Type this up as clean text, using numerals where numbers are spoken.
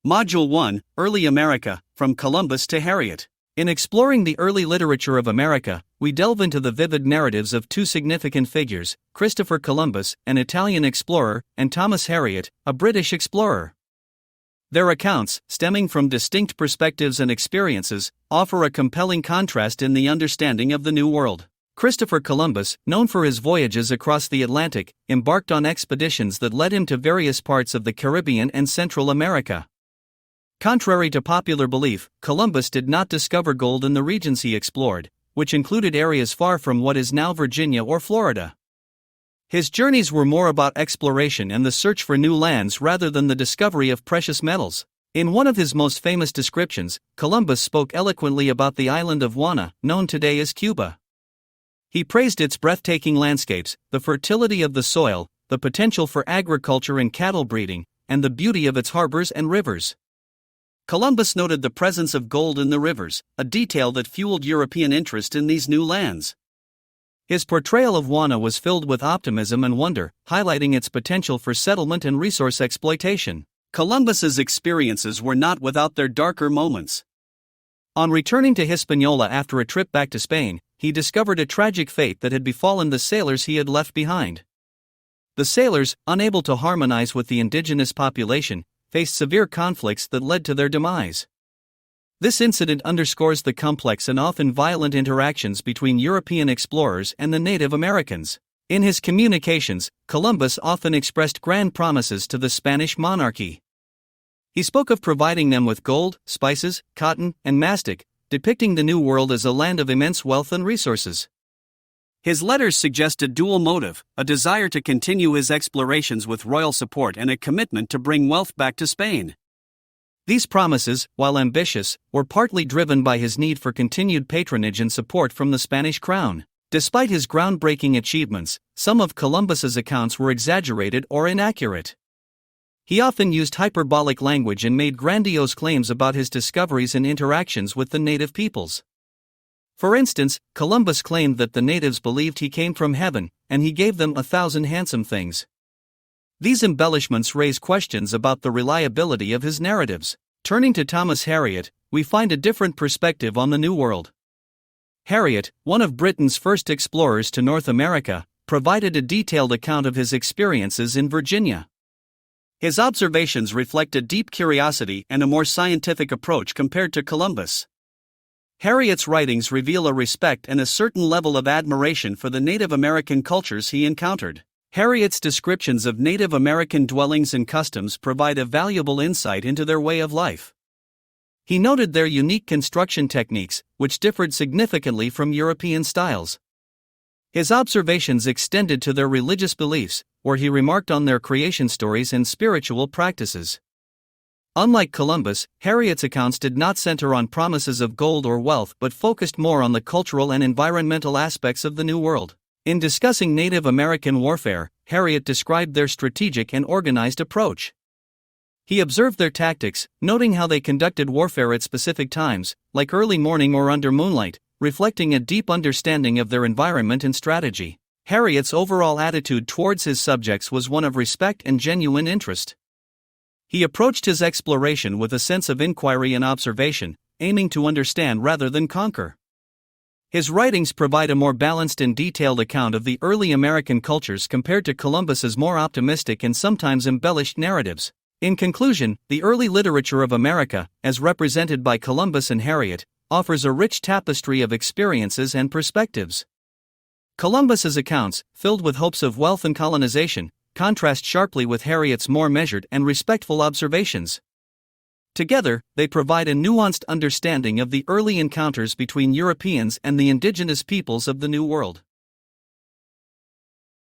Module 1, Early America, From Columbus to Hariot. In exploring the early literature of America, we delve into the vivid narratives of two significant figures, Christopher Columbus, an Italian explorer, and Thomas Hariot, a British explorer. Their accounts, stemming from distinct perspectives and experiences, offer a compelling contrast in the understanding of the New World. Christopher Columbus, known for his voyages across the Atlantic, embarked on expeditions that led him to various parts of the Caribbean and Central America. Contrary to popular belief, Columbus did not discover gold in the regions he explored, which included areas far from what is now Virginia or Florida. His journeys were more about exploration and the search for new lands rather than the discovery of precious metals. In one of his most famous descriptions, Columbus spoke eloquently about the island of Juana, known today as Cuba. He praised its breathtaking landscapes, the fertility of the soil, the potential for agriculture and cattle breeding, and the beauty of its harbors and rivers. Columbus noted the presence of gold in the rivers, a detail that fueled European interest in these new lands. His portrayal of Juana was filled with optimism and wonder, highlighting its potential for settlement and resource exploitation. Columbus's experiences were not without their darker moments. On returning to Hispaniola after a trip back to Spain, he discovered a tragic fate that had befallen the sailors he had left behind. The sailors, unable to harmonize with the indigenous population, faced severe conflicts that led to their demise. This incident underscores the complex and often violent interactions between European explorers and the Native Americans. In his communications, Columbus often expressed grand promises to the Spanish monarchy. He spoke of providing them with gold, spices, cotton, and mastic, depicting the New World as a land of immense wealth and resources. His letters suggest a dual motive, a desire to continue his explorations with royal support and a commitment to bring wealth back to Spain. These promises, while ambitious, were partly driven by his need for continued patronage and support from the Spanish crown. Despite his groundbreaking achievements, some of Columbus's accounts were exaggerated or inaccurate. He often used hyperbolic language and made grandiose claims about his discoveries and interactions with the native peoples. For instance, Columbus claimed that the natives believed he came from heaven, and he gave them 1,000 handsome things. These embellishments raise questions about the reliability of his narratives. Turning to Thomas Hariot, we find a different perspective on the New World. Hariot, one of Britain's first explorers to North America, provided a detailed account of his experiences in Virginia. His observations reflect a deep curiosity and a more scientific approach compared to Columbus. Hariot's writings reveal a respect and a certain level of admiration for the Native American cultures he encountered. Hariot's descriptions of Native American dwellings and customs provide a valuable insight into their way of life. He noted their unique construction techniques, which differed significantly from European styles. His observations extended to their religious beliefs, where he remarked on their creation stories and spiritual practices. Unlike Columbus, Hariot's accounts did not center on promises of gold or wealth but focused more on the cultural and environmental aspects of the New World. In discussing Native American warfare, Hariot described their strategic and organized approach. He observed their tactics, noting how they conducted warfare at specific times, like early morning or under moonlight, reflecting a deep understanding of their environment and strategy. Hariot's overall attitude towards his subjects was one of respect and genuine interest. He approached his exploration with a sense of inquiry and observation, aiming to understand rather than conquer. His writings provide a more balanced and detailed account of the early American cultures compared to Columbus's more optimistic and sometimes embellished narratives. In conclusion, the early literature of America, as represented by Columbus and Hariot, offers a rich tapestry of experiences and perspectives. Columbus's accounts, filled with hopes of wealth and colonization, contrast sharply with Hariot's more measured and respectful observations. Together, they provide a nuanced understanding of the early encounters between Europeans and the indigenous peoples of the New World.